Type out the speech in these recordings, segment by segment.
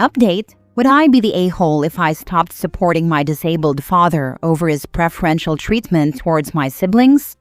Update: would I be the a-hole if I stopped supporting my disabled father over his preferential treatment towards my siblings?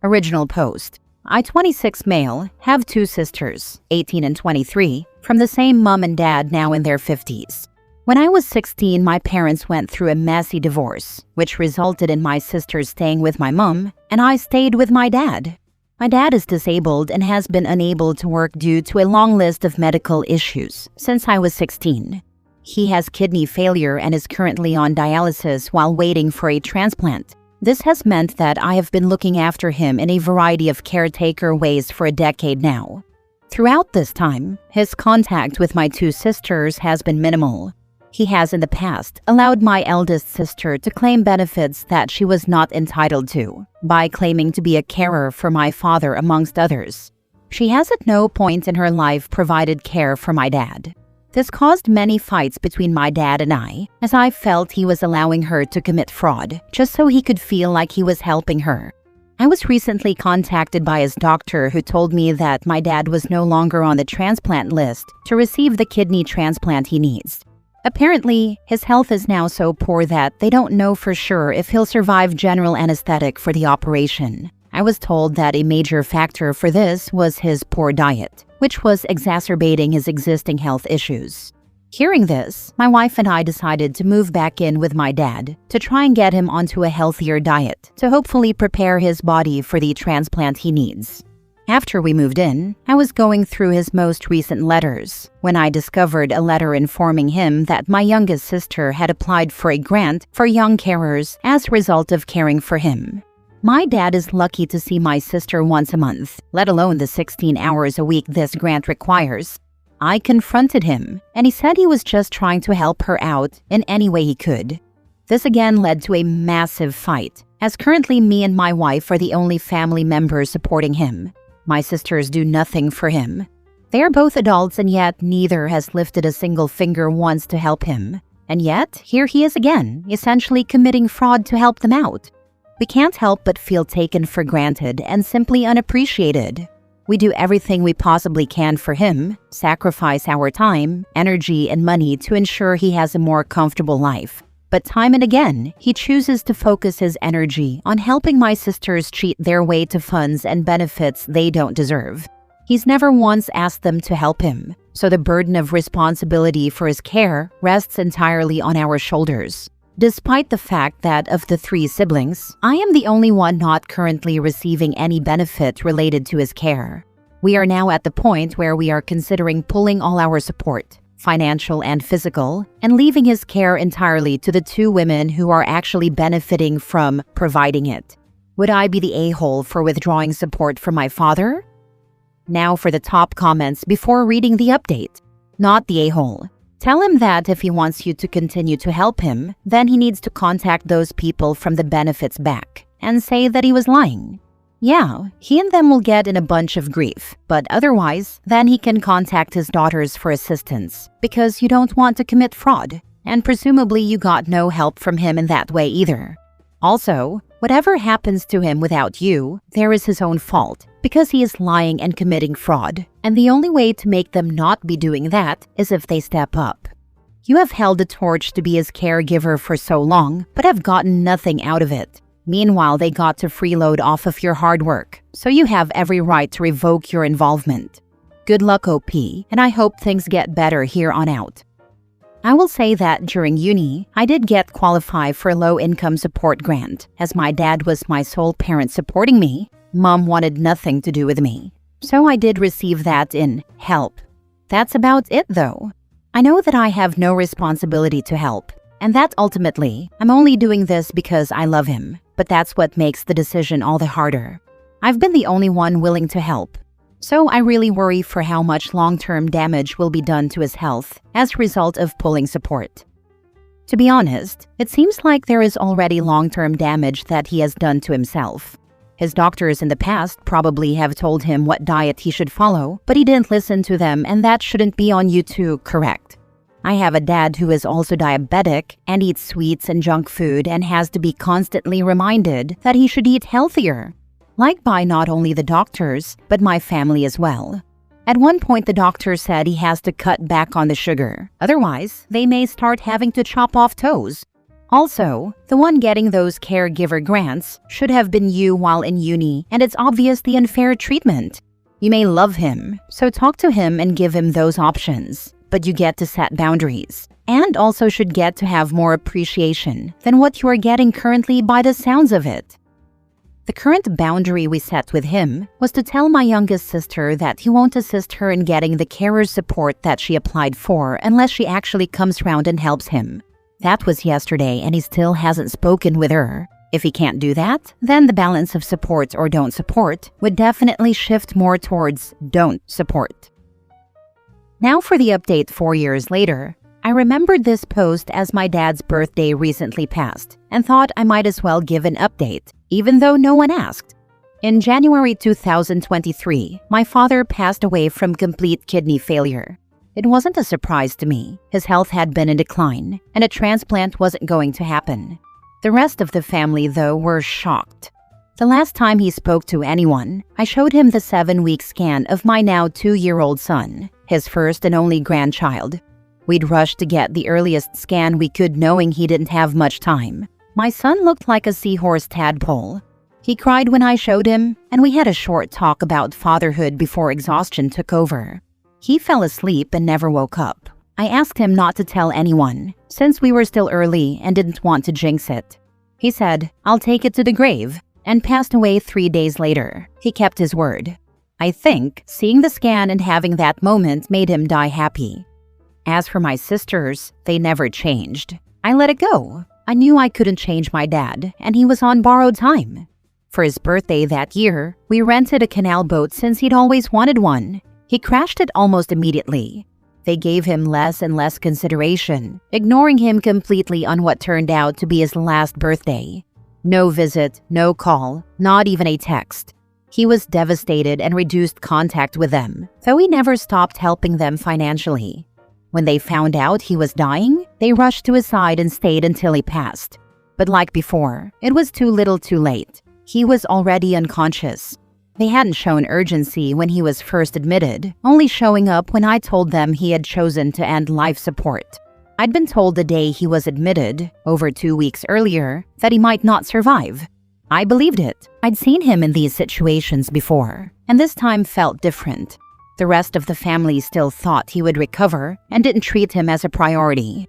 Original post: I, 26 male, have two sisters, 18 and 23, from the same mom and dad now in their 50s. When I was 16, my parents went through a messy divorce, which resulted in my sisters staying with my mom, and I stayed with my dad. My dad is disabled and has been unable to work due to a long list of medical issues since I was 16. He has kidney failure and is currently on dialysis while waiting for a transplant. This has meant that I have been looking after him in a variety of caretaker ways for a decade now. Throughout this time, his contact with my two sisters has been minimal. He has in the past allowed my eldest sister to claim benefits that she was not entitled to, by claiming to be a carer for my father amongst others. She has at no point in her life provided care for my dad. This caused many fights between my dad and I, as I felt he was allowing her to commit fraud, just so he could feel like he was helping her. I was recently contacted by his doctor who told me that my dad was no longer on the transplant list to receive the kidney transplant he needs. Apparently, his health is now so poor that they don't know for sure if he'll survive general anesthetic for the operation. I was told that a major factor for this was his poor diet, which was exacerbating his existing health issues. Hearing this, my wife and I decided to move back in with my dad to try and get him onto a healthier diet to hopefully prepare his body for the transplant he needs. After we moved in, I was going through his most recent letters when I discovered a letter informing him that my youngest sister had applied for a grant for young carers as a result of caring for him. My dad is lucky to see my sister once a month, let alone the 16 hours a week this grant requires. I confronted him, and he said he was just trying to help her out in any way he could. This again led to a massive fight, as currently me and my wife are the only family members supporting him. My sisters do nothing for him. They are both adults, and yet neither has lifted a single finger once to help him. And yet, here he is again, essentially committing fraud to help them out. We can't help but feel taken for granted and simply unappreciated. We do everything we possibly can for him, sacrifice our time, energy, and money to ensure he has a more comfortable life. But time and again, he chooses to focus his energy on helping my sisters cheat their way to funds and benefits they don't deserve. He's never once asked them to help him, so the burden of responsibility for his care rests entirely on our shoulders. Despite the fact that of the 3 siblings, I am the only one not currently receiving any benefit related to his care. We are now at the point where we are considering pulling all our support, financial and physical, and leaving his care entirely to the 2 women who are actually benefiting from providing it. Would I be the a-hole for withdrawing support from my father? Now for the top comments before reading the update. Not the a-hole. Tell him that if he wants you to continue to help him, then he needs to contact those people from the benefits back and say that he was lying. Yeah, he and them will get in a bunch of grief, but otherwise, then he can contact his daughters for assistance because you don't want to commit fraud, and presumably you got no help from him in that way either. Also, whatever happens to him without you, there is his own fault because he is lying and committing fraud, and the only way to make them not be doing that is if they step up. You have held the torch to be his caregiver for so long, but have gotten nothing out of it. Meanwhile, they got to freeload off of your hard work, so you have every right to revoke your involvement. Good luck, OP, and I hope things get better here on out. I will say that during uni, I did get qualified for a low-income support grant, as my dad was my sole parent supporting me. Mom wanted nothing to do with me, so I did receive that in help. That's about it though. I know that I have no responsibility to help, and that ultimately, I'm only doing this because I love him, but that's what makes the decision all the harder. I've been the only one willing to help, so I really worry for how much long-term damage will be done to his health as a result of pulling support. To be honest, it seems like there is already long-term damage that he has done to himself. His doctors in the past probably have told him what diet he should follow, but he didn't listen to them, and that shouldn't be on you too, correct? I have a dad who is also diabetic and eats sweets and junk food and has to be constantly reminded that he should eat healthier, like by not only the doctors, but my family as well. At one point, the doctor said he has to cut back on the sugar. Otherwise, they may start having to chop off toes. Also, the one getting those caregiver grants should have been you while in uni, and it's obvious the unfair treatment. You may love him, so talk to him and give him those options, but you get to set boundaries, and also should get to have more appreciation than what you are getting currently by the sounds of it. The current boundary we set with him was to tell my youngest sister that he won't assist her in getting the carer support that she applied for unless she actually comes around and helps him. That was yesterday, and he still hasn't spoken with her. If he can't do that, then the balance of support or don't support would definitely shift more towards don't support. Now for the update 4 years later. I remembered this post as my dad's birthday recently passed and thought I might as well give an update, even though no one asked. In January 2023, my father passed away from complete kidney failure. It wasn't a surprise to me. His health had been in decline, and a transplant wasn't going to happen. The rest of the family, though, were shocked. The last time he spoke to anyone, I showed him the 7-week scan of my now 2-year-old son, his first and only grandchild. We'd rushed to get the earliest scan we could, knowing he didn't have much time. My son looked like a seahorse tadpole. He cried when I showed him, and we had a short talk about fatherhood before exhaustion took over. He fell asleep and never woke up. I asked him not to tell anyone, since we were still early and didn't want to jinx it. He said, "I'll take it to the grave," and passed away 3 days later. He kept his word. I think seeing the scan and having that moment made him die happy. As for my sisters, they never changed. I let it go. I knew I couldn't change my dad, and he was on borrowed time. For his birthday that year, we rented a canal boat since he'd always wanted one. He crashed it almost immediately. They gave him less and less consideration, ignoring him completely on what turned out to be his last birthday. No visit, no call, not even a text. He was devastated and reduced contact with them, though he never stopped helping them financially. When they found out he was dying, they rushed to his side and stayed until he passed. But like before, it was too little too late. He was already unconscious. They hadn't shown urgency when he was first admitted, only showing up when I told them he had chosen to end life support. I'd been told the day he was admitted, over 2 weeks earlier, that he might not survive. I believed it. I'd seen him in these situations before, and this time felt different. The rest of the family still thought he would recover and didn't treat him as a priority.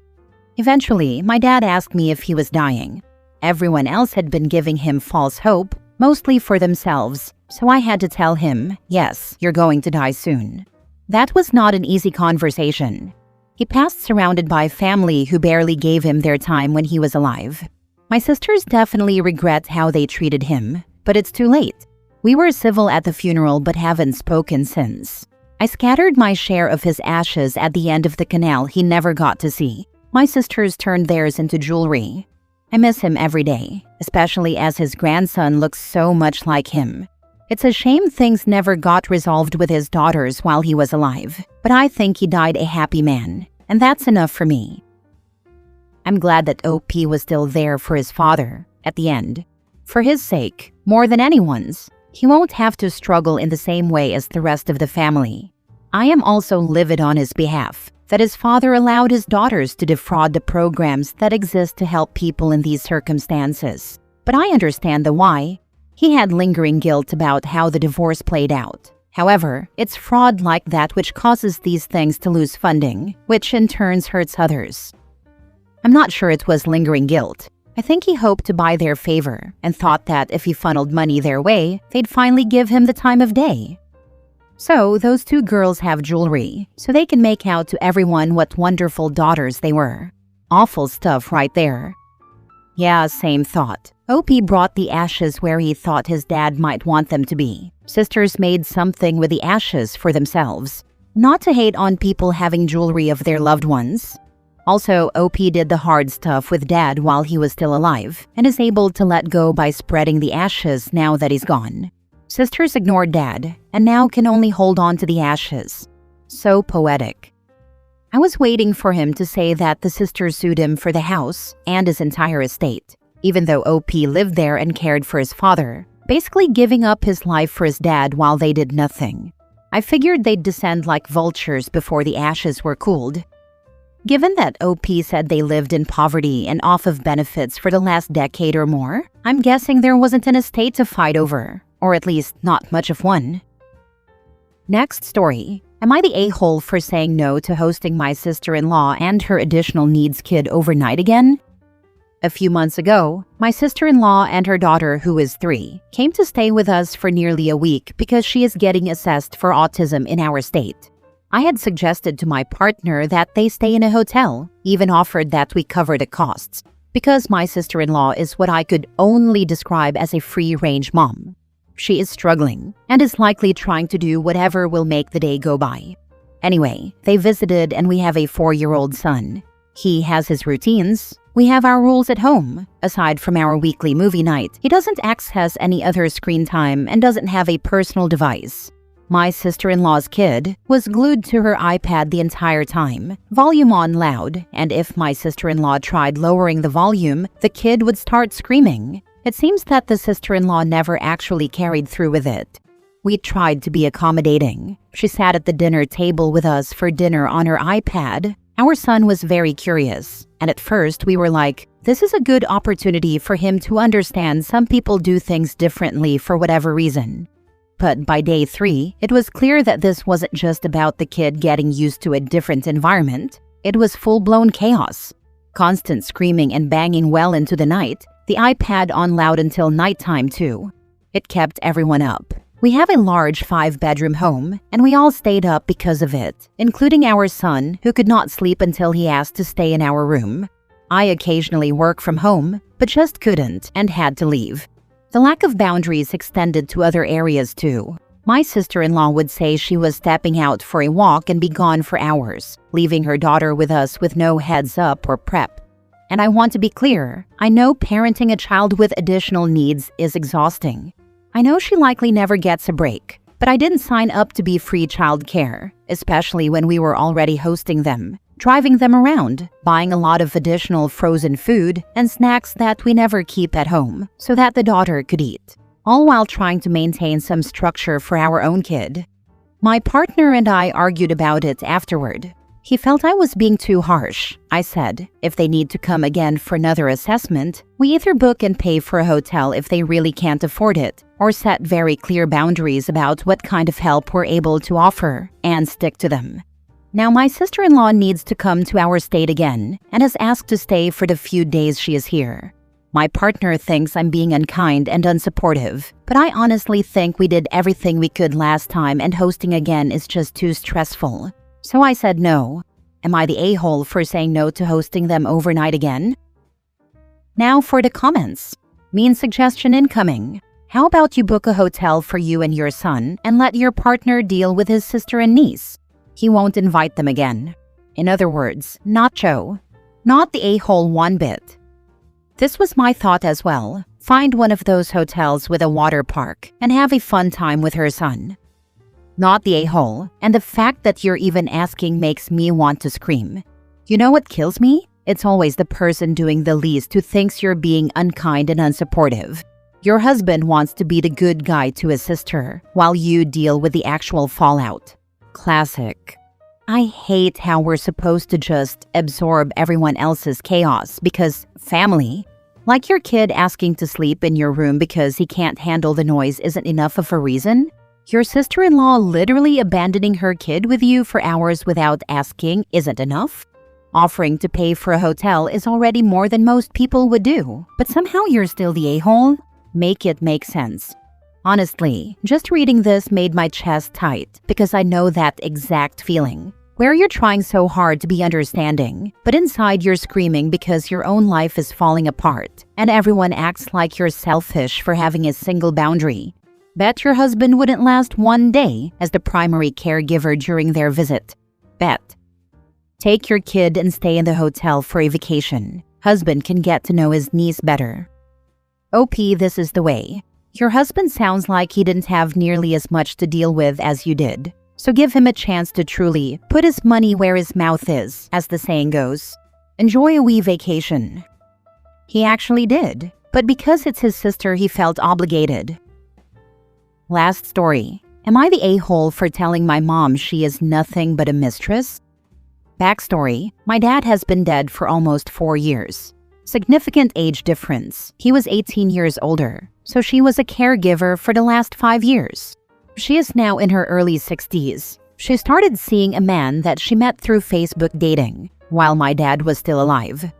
Eventually, my dad asked me if he was dying. Everyone else had been giving him false hope, mostly for themselves, so I had to tell him, "Yes, you're going to die soon." That was not an easy conversation. He passed surrounded by family who barely gave him their time when he was alive. My sisters definitely regret how they treated him, but it's too late. We were civil at the funeral but haven't spoken since. I scattered my share of his ashes at the end of the canal he never got to see. My sisters turned theirs into jewelry. I miss him every day, especially as his grandson looks so much like him. It's a shame things never got resolved with his daughters while he was alive, but I think he died a happy man, and that's enough for me. I'm glad that OP was still there for his father at the end. For his sake, more than anyone's, he won't have to struggle in the same way as the rest of the family. I am also livid on his behalf that his father allowed his daughters to defraud the programs that exist to help people in these circumstances. But I understand the why. He had lingering guilt about how the divorce played out. However, it's fraud like that which causes these things to lose funding, which in turn hurts others. I'm not sure it was lingering guilt. I think he hoped to buy their favor and thought that if he funneled money their way, they'd finally give him the time of day. So those 2 girls have jewelry, so they can make out to everyone what wonderful daughters they were. Awful stuff right there. Yeah, same thought. OP brought the ashes where he thought his dad might want them to be. Sisters made something with the ashes for themselves. Not to hate on people having jewelry of their loved ones. Also, OP did the hard stuff with Dad while he was still alive, and is able to let go by spreading the ashes now that he's gone. Sisters ignored Dad, and now can only hold on to the ashes. So poetic. I was waiting for him to say that the sisters sued him for the house and his entire estate, even though OP lived there and cared for his father, basically giving up his life for his dad while they did nothing. I figured they'd descend like vultures before the ashes were cooled. Given that OP said they lived in poverty and off of benefits for the last decade or more, I'm guessing there wasn't an estate to fight over, or at least not much of one. Next story. Am I the a-hole for saying no to hosting my sister-in-law and her additional needs kid overnight again? A few months ago, my sister-in-law and her daughter, who is 3, came to stay with us for nearly a week because she is getting assessed for autism in our state. I had suggested to my partner that they stay in a hotel, even offered that we cover the costs, because my sister-in-law is what I could only describe as a free-range mom. She is struggling and is likely trying to do whatever will make the day go by. Anyway, they visited and we have a 4-year-old son. He has his routines. We have our rules at home. Aside from our weekly movie night, he doesn't access any other screen time and doesn't have a personal device. My sister-in-law's kid was glued to her iPad the entire time, volume on loud, and if my sister-in-law tried lowering the volume, the kid would start screaming. It seems that the sister-in-law never actually carried through with it. We tried to be accommodating. She sat at the dinner table with us for dinner on her iPad. Our son was very curious, and at first we were like, this is a good opportunity for him to understand some people do things differently for whatever reason. But by day 3, it was clear that this wasn't just about the kid getting used to a different environment. It was full-blown chaos. Constant screaming and banging well into the night, the iPad on loud until nighttime too. It kept everyone up. We have a large 5-bedroom home, and we all stayed up because of it, including our son, who could not sleep until he asked to stay in our room. I occasionally work from home, but just couldn't and had to leave. The lack of boundaries extended to other areas too. My sister-in-law would say she was stepping out for a walk and be gone for hours, leaving her daughter with us with no heads up or prep. And I want to be clear, I know parenting a child with additional needs is exhausting. I know she likely never gets a break, but I didn't sign up to be free childcare, especially when we were already hosting them, driving them around, buying a lot of additional frozen food and snacks that we never keep at home so that the daughter could eat, all while trying to maintain some structure for our own kid. My partner and I argued about it afterward. He felt I was being too harsh. I said, if they need to come again for another assessment, we either book and pay for a hotel if they really can't afford it, or set very clear boundaries about what kind of help we're able to offer, and stick to them. Now my sister-in-law needs to come to our state again, and has asked to stay for the few days she is here. My partner thinks I'm being unkind and unsupportive, but I honestly think we did everything we could last time and hosting again is just too stressful. So I said no. Am I the a-hole for saying no to hosting them overnight again? Now for the comments. Mean suggestion incoming. How about you book a hotel for you and your son and let your partner deal with his sister and niece? He won't invite them again. In other words, nacho. Not the a-hole one bit. This was my thought as well. Find one of those hotels with a water park and have a fun time with her son. Not the a-hole, and the fact that you're even asking makes me want to scream. You know what kills me? It's always the person doing the least who thinks you're being unkind and unsupportive. Your husband wants to be the good guy to his sister, while you deal with the actual fallout. Classic. I hate how we're supposed to just absorb everyone else's chaos because family. Like your kid asking to sleep in your room because he can't handle the noise isn't enough of a reason. Your sister-in-law literally abandoning her kid with you for hours without asking isn't enough. Offering to pay for a hotel is already more than most people would do, but somehow you're still the a-hole? Make it make sense. Honestly, just reading this made my chest tight because I know that exact feeling, where you're trying so hard to be understanding, but inside you're screaming because your own life is falling apart, and everyone acts like you're selfish for having a single boundary. Bet your husband wouldn't last one day as the primary caregiver during their visit. Bet. Take your kid and stay in the hotel for a vacation. Husband can get to know his niece better. OP, this is the way. Your husband sounds like he didn't have nearly as much to deal with as you did. So give him a chance to truly put his money where his mouth is, as the saying goes. Enjoy a wee vacation. He actually did, but because it's his sister, he felt obligated. Last story. Am I the a-hole for telling my mom she is nothing but a mistress? Backstory: my dad has been dead for almost 4 years. Significant age difference. He was 18 years older, so she was a caregiver for the last 5 years. She is now in her early 60s. She started seeing a man that she met through Facebook dating while my dad was still alive.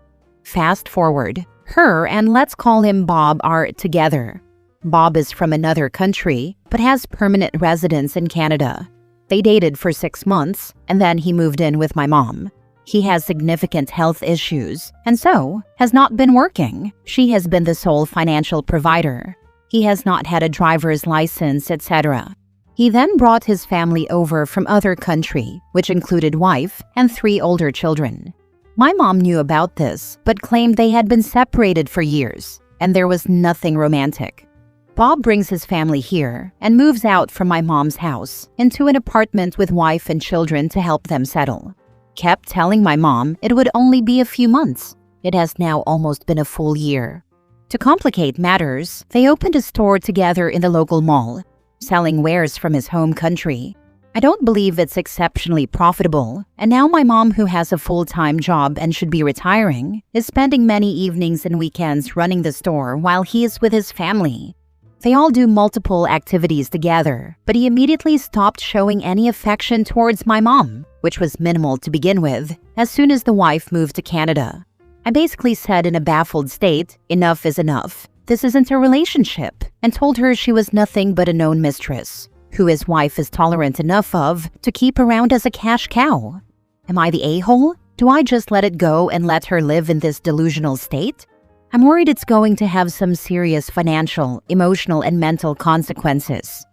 Fast forward, her and let's call him Bob are together. Bob is from another country but has permanent residence in Canada. They dated for 6 months and then he moved in with my mom. He has significant health issues and so has not been working. She has been the sole financial provider. He has not had a driver's license, etc. He then brought his family over from other country, which included wife and 3 older children. My mom knew about this, but claimed they had been separated for years, and there was nothing romantic. Bob brings his family here and moves out from my mom's house into an apartment with wife and children to help them settle. Kept telling my mom it would only be a few months. It has now almost been a full year. To complicate matters, they opened a store together in the local mall, selling wares from his home country. I don't believe it's exceptionally profitable, and now my mom, who has a full-time job and should be retiring, is spending many evenings and weekends running the store while he is with his family. They all do multiple activities together, but he immediately stopped showing any affection towards my mom, which was minimal to begin with, as soon as the wife moved to Canada. I basically said in a baffled state, enough is enough. This isn't a relationship, and told her she was nothing but a known mistress, who his wife is tolerant enough of to keep around as a cash cow. Am I the a-hole? Do I just let it go and let her live in this delusional state? I'm worried it's going to have some serious financial, emotional, and mental consequences.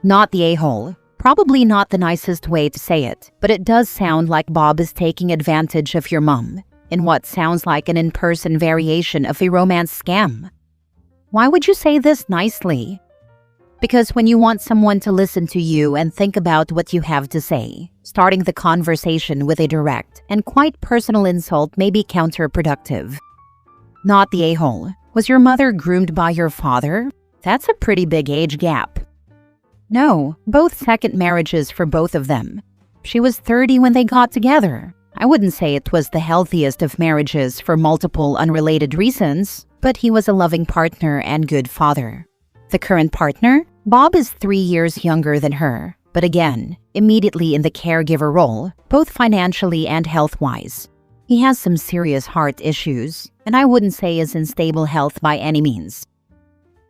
Not the a-hole. Probably not the nicest way to say it, but it does sound like Bob is taking advantage of your mom in what sounds like an in-person variation of a romance scam. Why would you say this nicely? Because when you want someone to listen to you and think about what you have to say, starting the conversation with a direct and quite personal insult may be counterproductive. Not the a-hole. Was your mother groomed by your father? That's a pretty big age gap. No, both second marriages for both of them. She was 30 when they got together. I wouldn't say it was the healthiest of marriages for multiple unrelated reasons, but he was a loving partner and good father. The current partner? Bob is 3 years younger than her, but again, immediately in the caregiver role, both financially and health-wise. He has some serious heart issues, and I wouldn't say is in stable health by any means.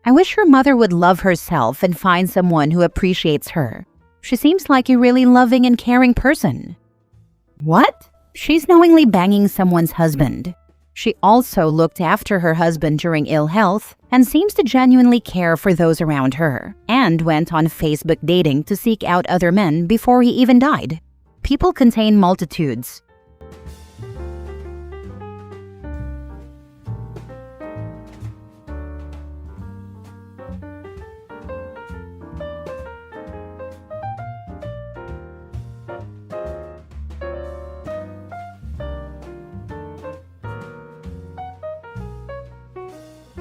I wish your mother would love herself and find someone who appreciates her. She seems like a really loving and caring person. What? She's knowingly banging someone's husband. She also looked after her husband during ill health and seems to genuinely care for those around her, and went on Facebook dating to seek out other men before he even died. People contain multitudes.